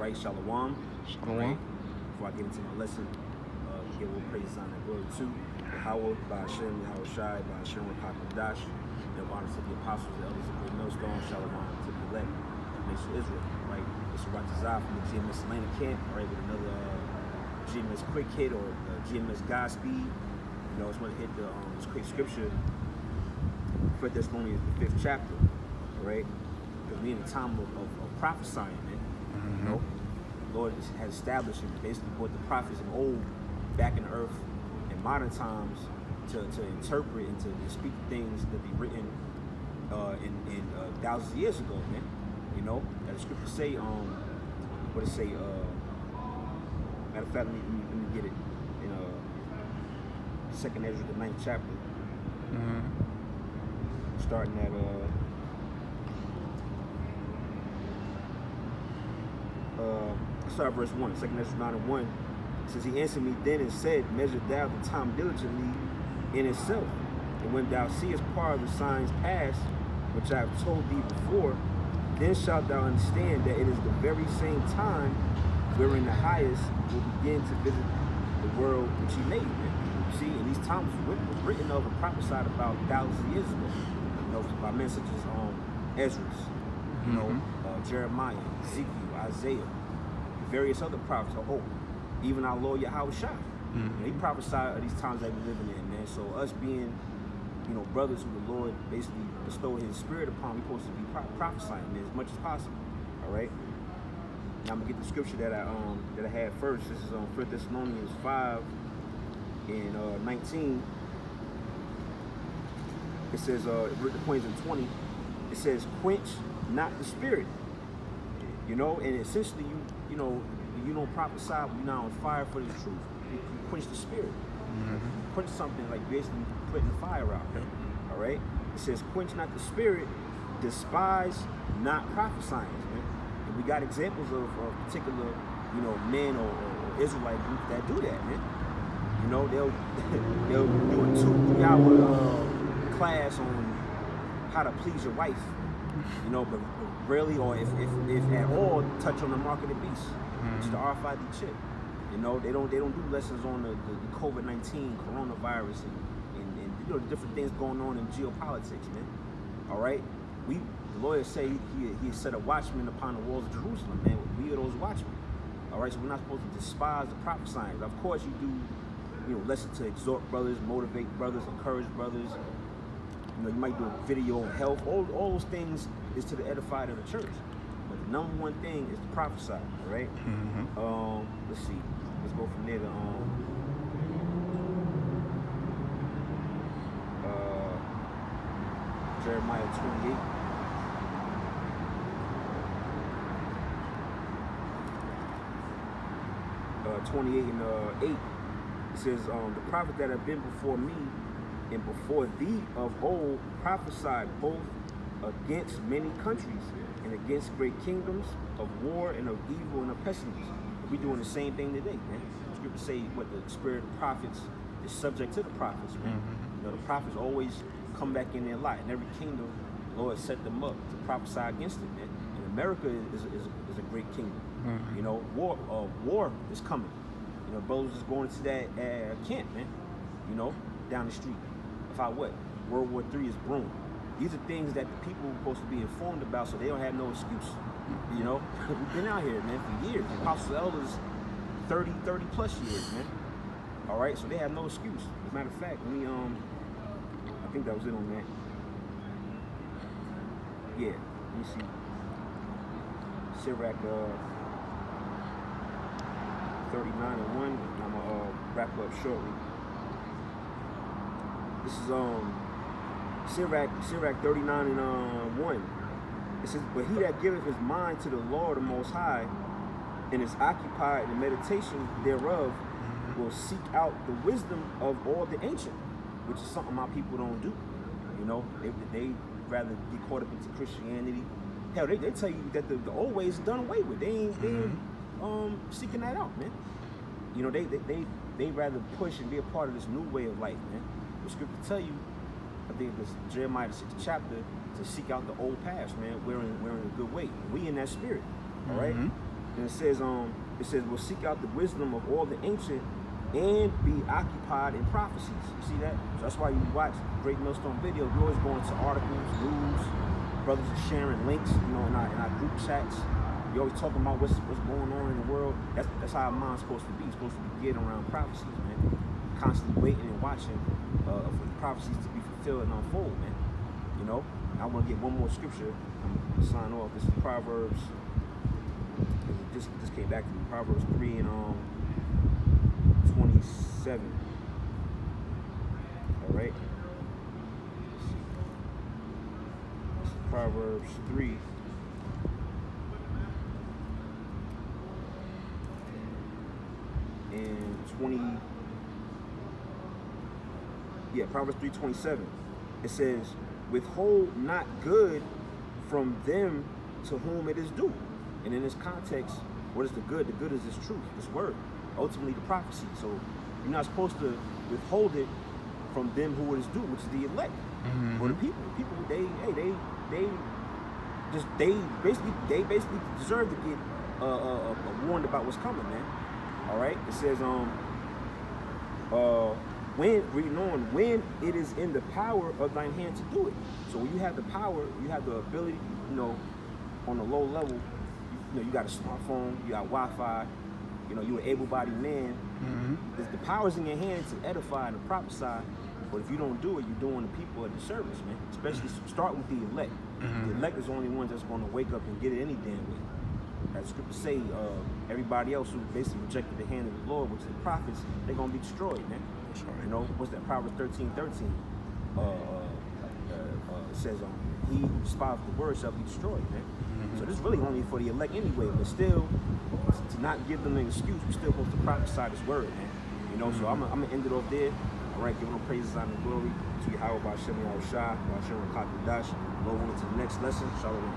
right, Shalom. Shalom. Right? Before I get into my lesson, give all praises on and glory to Yahweh, by Hashem, Yahweh Shai, by Hashem, Dash, and honor to the apostles, the elders of the millstone, Shalom to the elect, nation of Israel, right? It's Ratazah from the GMS Atlanta camp, right, with another GMS quick hit or GMS Godspeed. You know, I just want to hit this quick scripture, 1 Thessalonians, the 5th chapter, right? Because we're in a time of prophesying, man. You know, the Lord has established and basically brought the prophets of old back in the earth in modern times to interpret and to speak things that be written in thousands of years ago, man. You know, as the scriptures say, what it say, matter of fact, let me get it in 2nd Ezra, the 9th chapter, starting at start verse 1, 2nd Ezra 9:1. It says, he answered me then and said, measure thou the time diligently in itself, and when thou seest part of the signs past, which I have told thee before, then shalt thou understand that it is the very same time wherein the highest will begin to visit the world which he made. You see, and these times were written of and prophesied about thousands of years ago. You know, by men such as Ezra, you know, Jeremiah, Ezekiel, Isaiah, various other prophets of old. Even our Lord Yahweh Shai. You know, he prophesied of these times that we're living in, man. So us being, you know, brothers who the Lord basically bestowed his spirit upon, we're supposed to be prophesying, man, as much as possible. All right. Now I'm gonna get the scripture that I had first. This is on 1 Thessalonians 5 and 19. It says, the point is in 20. It says, quench not the spirit. You know, and essentially you know, you don't prophesy when you're not on fire for the truth. You quench the spirit. Quench something like basically putting the fire out. All right. It says, quench not the spirit, despise not prophesying. Man. And we got examples of particular, you know, men or Israelite groups that do that, man. You know, they'll do a 2-3 hour class on how to please your wife. You know, but rarely, or if at all, touch on the mark of the beast, which is the RFID chip. You know, they don't do lessons on the COVID-19 coronavirus and you know, the different things going on in geopolitics, man. All right, the lawyers say he set a watchman upon the walls of Jerusalem, man. We are those watchmen. All right, so we're not supposed to despise the prophesying. Of course, you do, you know, lessons to exhort brothers, motivate brothers, encourage brothers. You know, you might do a video on health. All those things is to the edifying of the church. But the number one thing is to prophesy, all right? Let's see. Let's go from there to Jeremiah 28. Uh, 28 and 8. It says, the prophet that have been before me and before thee of old prophesied both against many countries and against great kingdoms, of war and of evil and of pestilence. We're doing the same thing today, man. The scriptures say what the spirit of the prophets is subject to the prophets, man. You know, the prophets always come back in their light. In every kingdom, the Lord set them up to prophesy against it, man. And America is a great kingdom. You know, war is coming. You know, brothers is going to that camp, man. You know, down the street. About what? World War III is brewing. These are things that the people are supposed to be informed about, so they don't have no excuse. You know, we've been out here, man, for years. The apostles, elders, 30 plus years, man. All right, so they have no excuse. As a matter of fact, I think that was it on that. Yeah, let me see. Sirach 39 and 1. I'm gonna wrap up shortly. This is Sirach 39 and 1. It says, but he that giveth his mind to the Lord the Most High, and is occupied in the meditation thereof, will seek out the wisdom of all the ancient, which is something my people don't do. You know, they rather get caught up into Christianity. Hell, they tell you that the old ways are done away with. They ain't seeking that out, man. You know, they rather push and be a part of this new way of life, man. The scripture tell you, I think it was Jeremiah the 6th chapter, to seek out the old past, man. We're in a good way. We in that spirit, all right? And it says, we'll seek out the wisdom of all the ancient and be occupied in prophecies. You see that? So that's why you watch Great Millstone videos. We always go into articles, news, brothers are sharing links, you know, in our group chats. We always talking about what's going on in the world. That's how our mind's supposed to be. It's supposed to be geared around prophecies, man. Constantly waiting and watching for the prophecies to be fulfilled and unfold, man. You know? I want to get one more scripture. I'm gonna sign off. This is Proverbs. This came back to me. Proverbs 3 and 27. All right. This is Proverbs 3. And 20. Yeah, Proverbs 3:27. It says, withhold not good from them to whom it is due. And in this context, what is the good? The good is this truth, this word, ultimately the prophecy. So you're not supposed to withhold it from them who it is due, which is the elect, or the people. People, they basically deserve to get warned about what's coming, man. All right. It says, when it is in the power of thine hand to do it. So when you have the power, you have the ability, you know, on a low level, you know, you got a smartphone, you got Wi-Fi, you know, you're an able-bodied man. The power's in your hands to edify and to prophesy, but if you don't do it, you're doing the people a disservice, man. Especially start with the elect. The elect is the only ones that's going to wake up and get it any damn way. As the scriptures say, everybody else who basically rejected the hand of the Lord, which is the prophets, they're going to be destroyed, man. You know, what's that? Proverbs 13:13. It says, he who despises the word shall be destroyed, man. So this is really only for the elect anyway, but still, to not give them an excuse, we're still supposed to prophesy this word, man. You know, so I'm gonna end it off there. All right, giving no praises, honor, and glory to Yahweh by Shem Yahushua, by Shem Kakadash. Lord, on to the next lesson. Shalom.